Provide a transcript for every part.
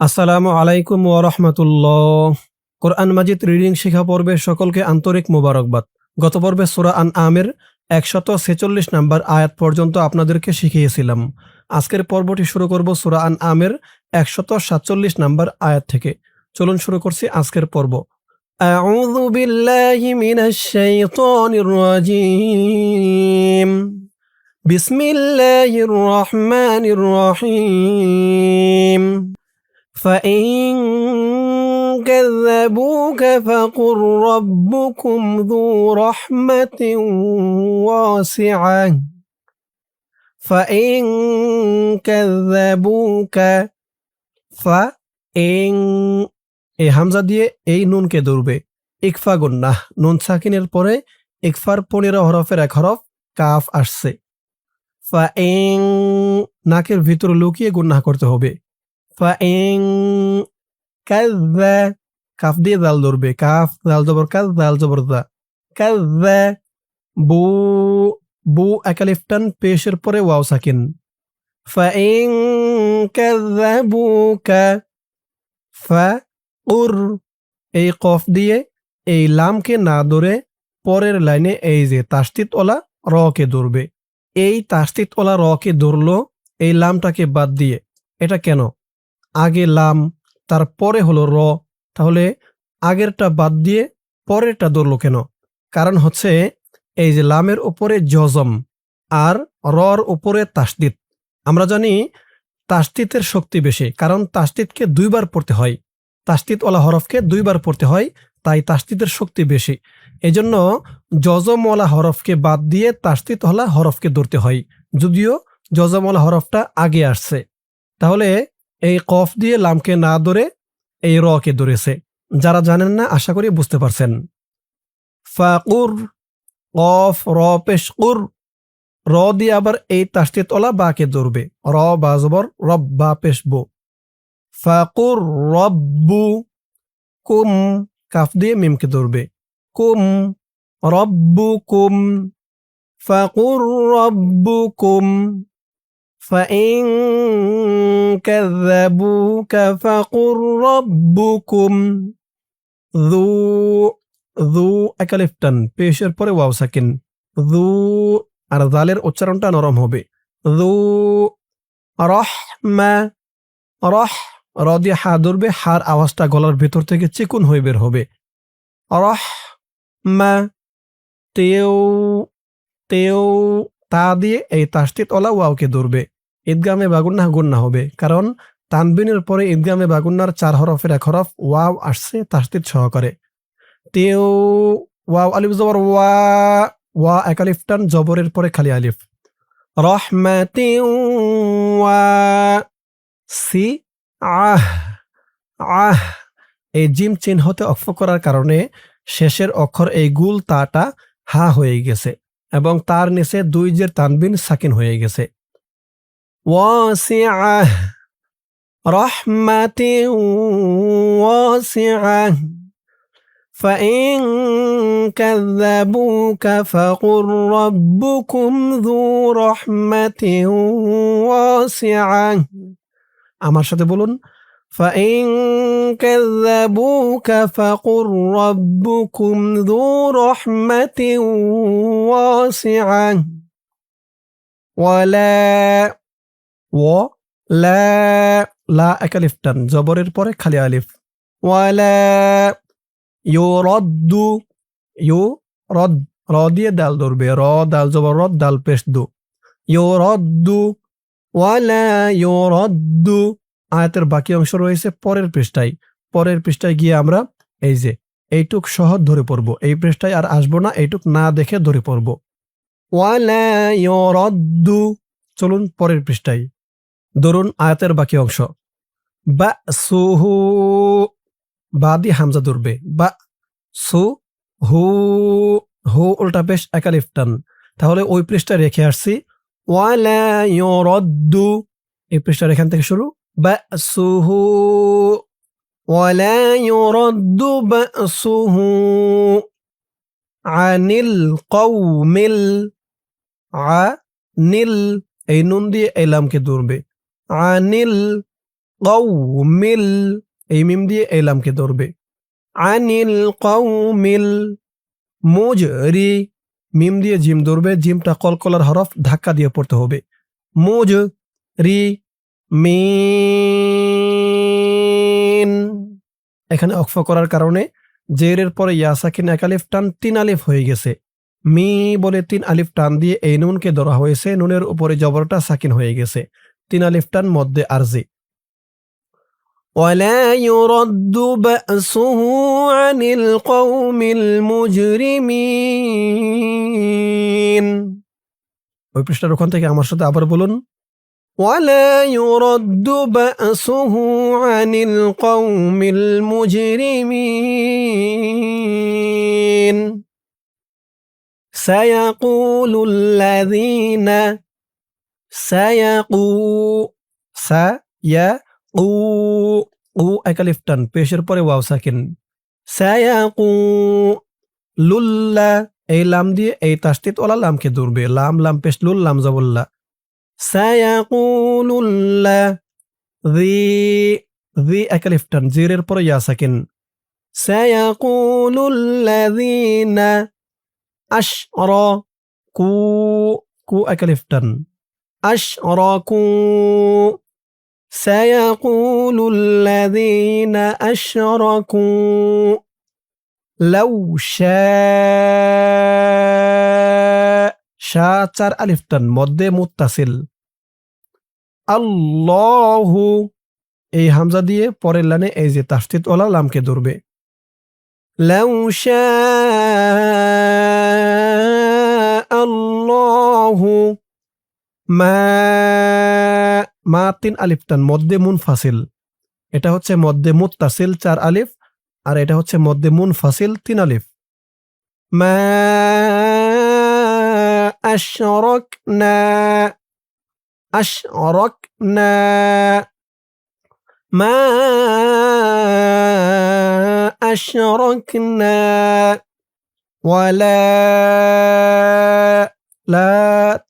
আসসালামু আলাইকুম ওয়া রাহমাতুল্লাহ। কোরআন মাজিদ রিডিং শিখা পর্বে সকলকে আন্তরিক মোবারকবাদ। গত পর্বে সূরা আনআমের ১৪৬ নম্বর আয়াত পর্যন্ত আপনাদেরকে শিখিয়েছিলাম। আজকের পর্বটি শুরু করব সূরা আনআমের ১৪৭ নম্বর আয়াত থেকে। চলুন শুরু করছি আজকের পর্ব। আউযু বিল্লাহি মিনাশ শাইতানির রাজীম। বিসমিল্লাহির রহমানির রহিম। فإن كذبوك فقل ربكم ذو رحمة واسعة فإن كذبوك فإن এই হামজা দিয়ে এই নুনকে ধরবে। ইকফা গুন্নাহ, নুন সাকিনের পরে ইকফার ১৫ হরফের এক হরফ কাফ আসছে। ফাইন নাকের ভিতরে লুকিয়ে গুন্নাহ করতে হবে। ফাইন কাযযা, কাফ দিয়ে দাল ধরবে। কাফ দাল জবর কাজ, দাল জবর দা। কাযযা বু, বু এক আলিফ টান, পেশের পরে ওয়াও সাকিন। ফাইন কাযযাবুকা ফাকুর, এই কফ দিয়ে এই লামকে না ধরে পরের লাইনে এই যে তাসদিদ ওয়ালা র কে ধরবে। এই তাসদিদ ওয়ালা র কে ধরলো এই লামটাকে বাদ দিয়ে। এটা কেন? আগে লাম, তারপরে হলো র, তাহলে আগেরটা বাদ দিয়ে পরেরটা ধরলো কেন? কারণ হচ্ছে এই যে লামের উপরে জজম আর রর উপরে তাসদিদ। আমরা জানি তাসদিদের শক্তি বেশি, কারণ তাসদিদকে দুইবার পড়তে হয়, তাসদিদ ওয়ালা হরফকে দুইবার পড়তে হয়, তাই তাসদিদের শক্তি বেশি। এজন্য জজমওয়ালা হরফকে বাদ দিয়ে তাসদিদ ওয়ালা হরফকে ধরতে হয়, যদিও জজমওয়ালা হরফটা আগে আসছে। তাহলে এই কফ দিয়ে লামকে না ধরে এই র কে ধরেছে। যারা জানেন না আশা করি বুঝতে পারছেন। ফাকুর, কফ র পেশ কুর, র দিয়ে আবার এই তাসদিদ ওয়ালা বা কে ধরবে। র বা জবর রব, বা পেশ বো। ফাকুর রব্বু কুম, কাফ দিয়ে মিমকে ধরবে। কুম রব্বুকুম, ফাকুর রব্বুকুম। فإن كذبوك فقل ربكم ذو, ذو এক আলিফ টান, পেশের পরে ওয়াও সাকিন। যু, আর জালের উচ্চারণটা নরম হবে। যু রহমা, রহ, র দিয়ে হা ধরবে, হার আওয়াজটা গলার ভেতর থেকে চিকুন হয়ে বের হবে। রহমা, তেও, তেও, তা দিয়ে এই তাসদিদ ওয়ালা ওয়াওকে ধরবে। ঈদগামে বাগুন্নাহ গুন্না হবে, কারণ তানবিনের পরে ঈদগামে বাগুন্নার ৪ হরফের এক হরফ ওয়াও আসছে তাসদিদ সহকারে। তেও, ওয়াও আলিফ জবর ওয়া, ওয়া এক আলিফ টান, জবরের পরে খালি আলিফ। রহমাতিন ওয়া সি আহ, আহ, এই জিম চিহ্নতে অক্ফ করার কারণে শেষের অক্ষর এই গুল তাটা হা হয়ে গেছে এবং তার নিচে দুই জের তানবিন সাকিন হয়ে গেছে। ওয়াসিআহ, রাহমাতিন ওয়াসিআহ। فإن كذبوك فقل ربكم ذو رحمة واسعة। আমার সাথে বলুন, فإن كذبوك فقل ربكم ذو رحمة واسعة ولا لا, লা এক আলিফ টান, জবরের পরে খালি আলিফ। ওয়ালা ইউরাদ্দু, ইউরাদ, র দিয়ে দাল ধরবে। র দাল জবর রদ, দাল পেশ দু। ইউরাদ্দু ওয়ালা ইউরাদ্দু। আয়াতের বাকি অংশ রয়েছে পরের পৃষ্ঠায়। পরের পৃষ্ঠায় গিয়ে আমরা এই যে এইটুক সহজ ধরে পড়ব। এই পৃষ্ঠায় আর আসবো না, এইটুক না দেখে ধরে পড়ব। ওয়ালা ইউরাদ্দু। চলুন পরের পৃষ্ঠায় ধরুন আয়াতের বাকি অংশ। বা সুহু, বা দিয়ে হামজা ধরবে। বা সু হু, হু উল্টা পেশ এক আলিফ টান। তাহলে ওই পৃষ্ঠায় রেখে আসছি ওয়ালা ইউরাদ্দু, এই পৃষ্ঠার এখান থেকে শুরু। বাসুহু ওয়ালা ইউরাদ্দু বাসুহু আনিল কওমিল, আনিল, এই নুন দিয়ে এই লামকে ধরবে। আনিল কওমিল এই মিম দিয়ে এই লামকে ধরবে। আনিল কওমিল মুজরি মিম দিয়ে জিম ধরবে, জিমটা কলকলার হরফ ধাক্কা দিয়ে পড়তে হবে। মুজরি মিন এখানে অক্ফ করার কারণে জেরের পরে ইয়া সাকিন এক আলিফ টান 3 আলিফ হয়ে গেছে। মি বলে 3 আলিফ টান দিয়ে এই নুনকে ধরা হয়েছে, নুনের উপরে জবরটা সাকিন হয়ে গেছে, 3 আলিফ টান মধ্যে আরজি। ওয়ালা ইউরাদ্দু বা'সুহু আনিল কওমিল মুজরিমিন। ওই পৃষ্ঠার ওখান থেকে আমার সাথে আবার বলুন। ولا يرد بأسه عن القوم المجرمين سيقول الذين سيقو سيقو এক আলিফ টান পেশের পরে ওয়াও সাকিন। সায়াকুলুল্লাহ এই লাম দিয়ে এই তাসদীদ ওয়ালা লামকে ধরবে, লাম লাম পেশ লুল লাম জবরল্লা। সায়াকুলুল্লাহ জি এক আলিফ টান জিরের পরে ইয়া সাকিন। সায়াকুলুল্লাযীনা আশরাকু কু এক আলিফ টান আশরাকু সায়াকুলুল্লাযীনা আশরাকু লাউ শা 4 আলিফ টান মধ্যে মুত্তাসিল। আল্লাহু এই হামজা দিয়ে পরের লাইনে এই যে তাসদীদ ওয়ালা লামকে ধরবে। লাউ শা আল্লাহু মা 3 আলিফ টান মধ্যে মুনফাসিল, এটা হচ্ছে মধ্যে মুত্তাসিল 4 আলিফ, আর এটা হচ্ছে মধ্যে মুনফাসিল 3 আলিফ। মা আশরাকনা আশরাকনা মা আশরাকনা ওয়ালা লা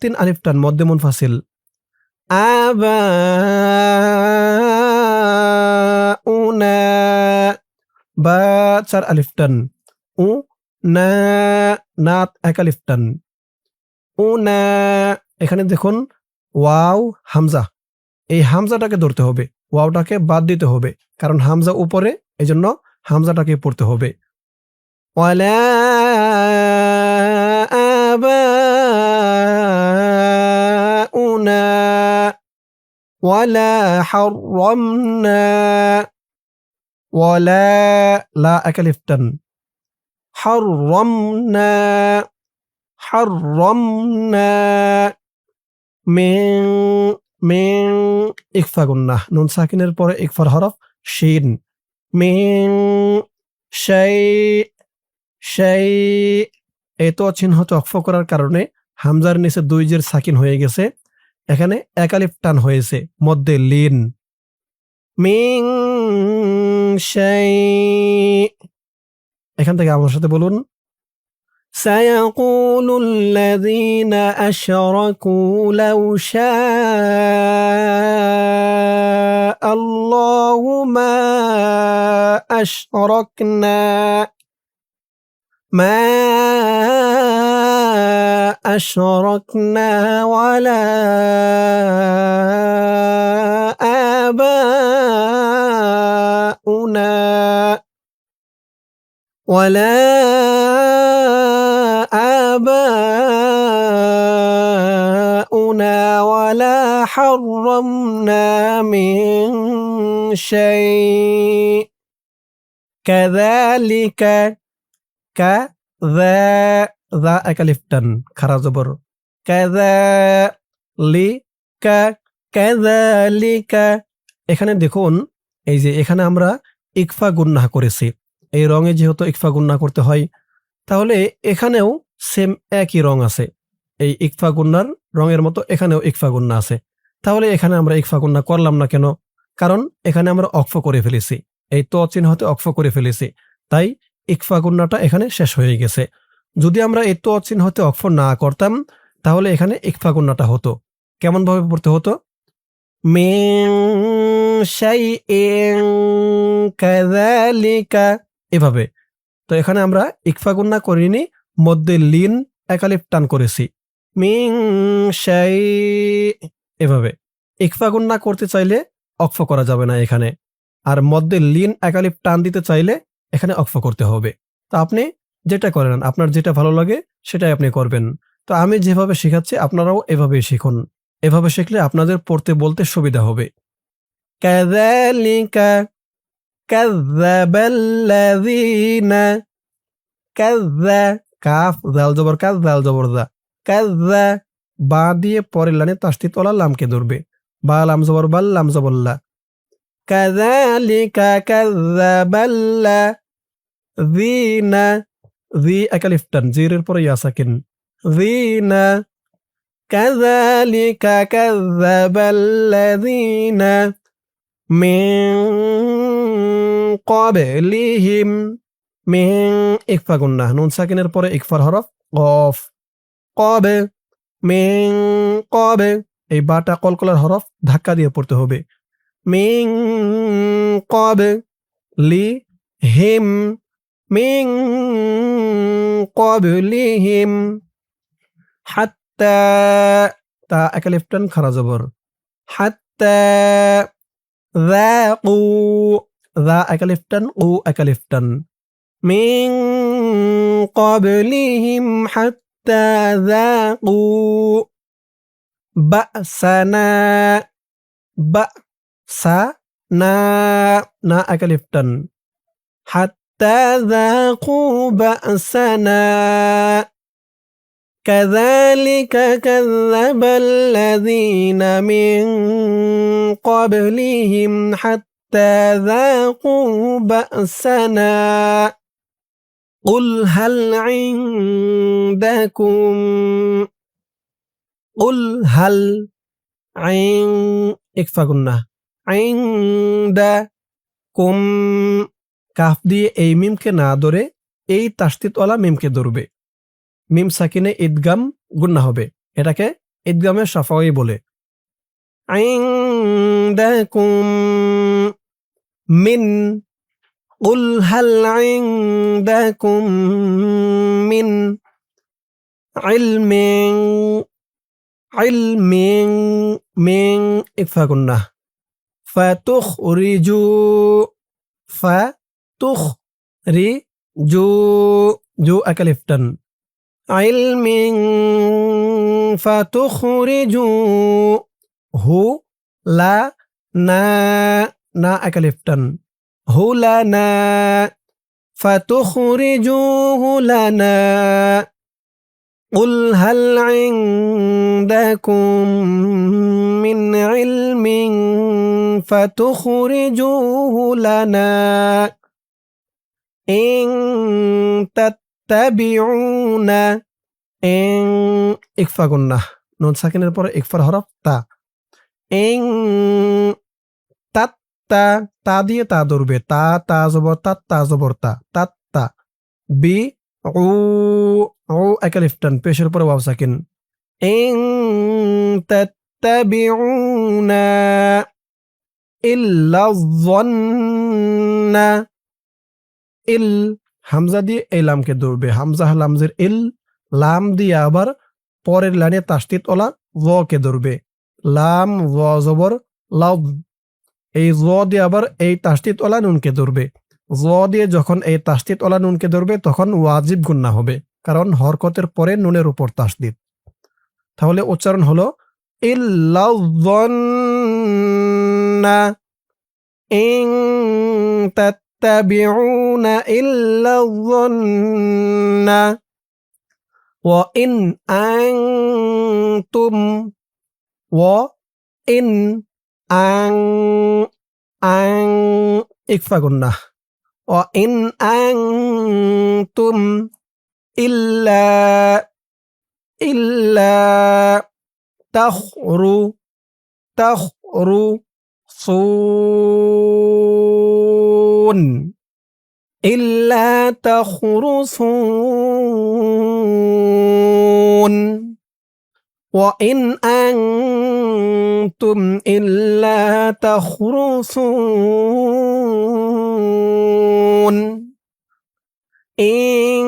3 আলিফ টান মধ্যে মুনফাসিল। আবাউনা বা 4 আলিফ টান উ না নাত এক আলিফ টান উনা। এখানে দেখুন ওয়াও হামজা, এই হামজাটাকে ধরতে হবে, ওয়াওটাকে বাদ দিতে হবে, কারণ হামজা উপরে, এজন্য হামজাটাকে পড়তে হবে। ওয়ালা আবাউনা ওয়ালা হাররামনা ওয়ালা লা এক আলিফ টান হাররামনা হাররামনা মিন মিন ইকফা গুন্নাহ, নুন সাকিনের পরে ইকফার হরফ শিন। মিন শাই শাই এই তো চিহ্নতে অক্ফ করার কারণে হামজার নিচে 2 জের সাকিন হয়ে গেছে, এখানে এক আলিফ টান হয়েছে মধ্যে লিন। মিন শাই এখান থেকে আমার সাথে বলুন। سيقول الذين أشركوا لو شاء الله ما أشركنا ولا آباؤنا ولا آباؤنا ولا حرمنا من شيء كذلك كذا এক আলিফ টান খারা জবর كذلك كذلك। এখানে দেখুন এই যে এখানে আমরা ইকফা গুন্নাহ করেছি, এই রঙে যেহেতু ইকফা গুন্নাহ করতে হয়, তাহলে এখানেও সেম একই রং আছে, এই ইকফা গুন্নার রঙের মতো এখানেও ইকফা গুন্না আছে। তাহলে এখানে আমরা ইকফা গুন্না করলাম না কেন? কারণ এখানে আমরা অক্ফ করে ফেলেছি, এই তো চিহ্নতে অক্ফ করে ফেলেছি, তাই ইকফা গুন্নাটা এখানে শেষ হয়ে গেছে। যদি আমরা এই তো চিহ্নতে অক্ফ না করতাম তাহলে এখানে ইকফা গুন্নাটা হতো। কেমন ভাবে পড়তে হতো? মিন শাইইন কাযালিকা, এভাবে। তো এখানে আমরা ইকফা গুন্না করিনি, মধ্যে লিন একালিফ টান করেছি। মিন শাই, এভাবে। ইকফা গুন্না করতে চাইলে অক্ফ করা যাবে না এখানে, আর মধ্যে লিন একালিফ টান দিতে চাইলে এখানে অক্ফ করতে হবে। তো আপনি যেটা করেন, আপনার যেটা ভালো লাগে সেটাই আপনি করবেন। তো আমি যেভাবে শেখাচ্ছি আপনারাও এভাবেই শিখুন। এভাবে শিখলে আপনাদের পড়তে বলতে সুবিধা হবে। কাযালিকা কাযযাবাল্লাযীনা, কাযযা, কাফ জাল জবর কাজ জাল জবর জা, কাযযা, বা দিয়ে পরের লাইনে তাসদীদ ওয়ালা লামকে ধরবে। বা লাম জবর বাল লাম জবর লা। কাযালিকা কাযযাবাল্লাযীনা, জি একালিফ টান, জিরের পরে ইয়া সাকিন, যীনা। কাযালিকা কাযযাবাল্লাযীনা মিন ক্বাবলিহিম, মিন ইকফা গুন্নাহ, নুন সাকিনের পরে ইকফার হরফ কফ, কব, মিন কব, এই বাটা কলকলার হরফ ধাক্কা দিয়ে পড়তে হবে। মিন কব লি হিম, মিন ক্বাবলিহিম, হাত্তা, তা একালিফ টান খারা জবর, হাত্তা, যাকু, যা একালিফ টান উ একালিফ টান, মিন ক্বাবলিহিম হাত্তা যাকু বা'সানা, বা সা না, না একালিফ টান, হাত্তা যাকু বা'সানা। কাযালিকা কাযযাবাল্লাযীনা মিন ক্বাবলিহিম হাত্তা যাকু বা'সানা। কুল হাল ইনদাকুম, কুল হাল, আইন ইকফা গুন্নাহ, ইনদা কুম, কাফ দিয়ে এই মিমকে না ধরে এই তাসদীদ ওয়ালা মিমকে ধরবে। মিম সাকিনে ইদগাম গুন্না হবে, এটাকে ইদগামে শাফাওয়ি বলে। ইনদাকুম মিন, কুল হাল ইনদাকুম মিন ইলমিন, ইলমিন, মিন ইকফা গুন্নাহ, ফাতুখরিজু, ফাতুখরিজু, জু একালিফ টান, ইলমিন ফাতুখরিজু, হু লা না, না একালিফ টান, হুলানা, ফাতুখরিজুহু লানা। কুল হাল ইনদাকুম মিন ইলমিন ফাতুখরিজুহু লানা ইন তাত্তাবিউনা, ইন ইকফা গুন্নাহ, নুন সাকিনের পরে ইকফার হরফ তা, ইন তাত্তা, তা দিয়ে তা ধরবে, তা তা জবর তাত, তা জবর তা, তাত্তা। বি উ, উ একালিফ টান, পেশের পরে ওয়াও সাকিন, ইন তাত্তাবিউনা ইল্লা যন্না, ইল, হামজা দিয়ে এই লামকে ধরবে, হামজা লামজের ইল, লাম দিয়ে আবার পরের লাইনে তাসদীদ ওয়ালা য কে ধরবে, লাম য জবর লাভ, এই জ দিয়ে আবার এই তাসদীদ ওয়ালা নুনকে ধরবে। জ দিয়ে যখন এই তাসদীদ ওয়ালা নুনকে ধরবে তখন ওয়াজিব গুন্না হবে, কারণ হরকতের পরে নুনের উপর তাসদীদ। তাহলে উচ্চারণ হলো ইল্লা যন্না ইন তাত্তাবিউনা ইল্লা যন্না ওয়া ইন আনতুম, ওয়া ইন আন, আন ইকফা গুন্নাহ, ওয়া ইন আনতুম ইল্লা, ইল্লা তাখরু, তাখরু সুন, ইল্লা তাখরুসুন। وإن أنتم إلا تخرصون إن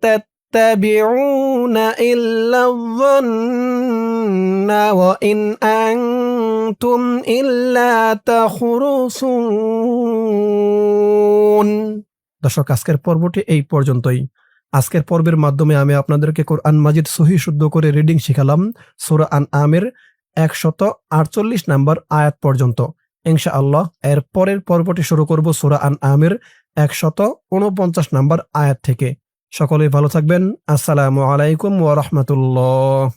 تتبعون إلا الظن وإن أنتم إلا تخرصون। দর্শক, আজকের পর্বটি এই পর্যন্তই। আজকের পর্বের মাধ্যমে আমি আপনাদেরকে কোরআন মাজিদ সহি শুদ্ধ করে রিডিং শিখালাম সূরা আনআমের 148 নম্বর আয়াত পর্যন্ত। ইনশাআল্লাহ এর পরের পর্বটি শুরু করব সূরা আনআমের 149 নম্বর আয়াত থেকে। সকলেই ভালো থাকবেন। আসসালামু আলাইকুম ওয়া রাহমাতুল্লাহ।